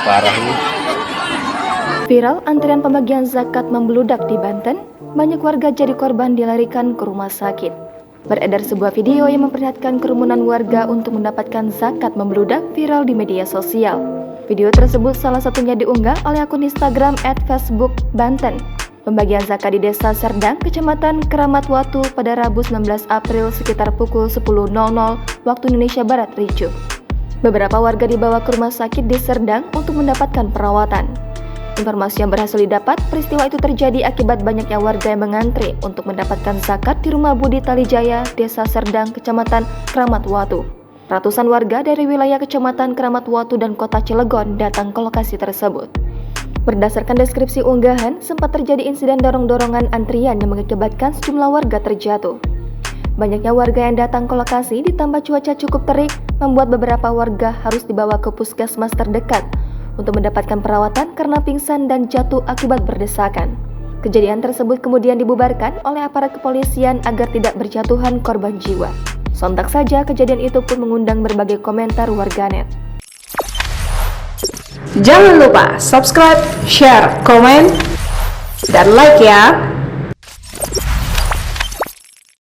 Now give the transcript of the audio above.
parah ini. Viral antrian pembagian zakat membludak di Banten, banyak warga jadi korban dilarikan ke rumah sakit. Beredar sebuah video yang memperlihatkan kerumunan warga untuk mendapatkan zakat membludak viral di media sosial. Video tersebut salah satunya diunggah oleh akun Instagram @Facebook_Banten. Pembagian zakat di Desa Serdang, Kecamatan Keramat Watu pada Rabu 19 April sekitar pukul 10.00 waktu Indonesia Barat ricuh. Beberapa warga dibawa ke rumah sakit di Serdang untuk mendapatkan perawatan. Informasi yang berhasil didapat, peristiwa itu terjadi akibat banyaknya warga yang mengantri untuk mendapatkan zakat di rumah Budi Talijaya, Desa Serdang, Kecamatan Keramat Watu. Ratusan warga dari wilayah Kecamatan Keramat Watu dan Kota Cilegon datang ke lokasi tersebut. Berdasarkan deskripsi unggahan, sempat terjadi insiden dorong-dorongan antrian yang mengakibatkan sejumlah warga terjatuh. Banyaknya warga yang datang ke lokasi ditambah cuaca cukup terik membuat beberapa warga harus dibawa ke puskesmas terdekat untuk mendapatkan perawatan karena pingsan dan jatuh akibat berdesakan. Kejadian tersebut kemudian dibubarkan oleh aparat kepolisian agar tidak berjatuhan korban jiwa. Sontak saja kejadian itu pun mengundang berbagai komentar warganet. Jangan lupa subscribe, share, komen, dan like ya!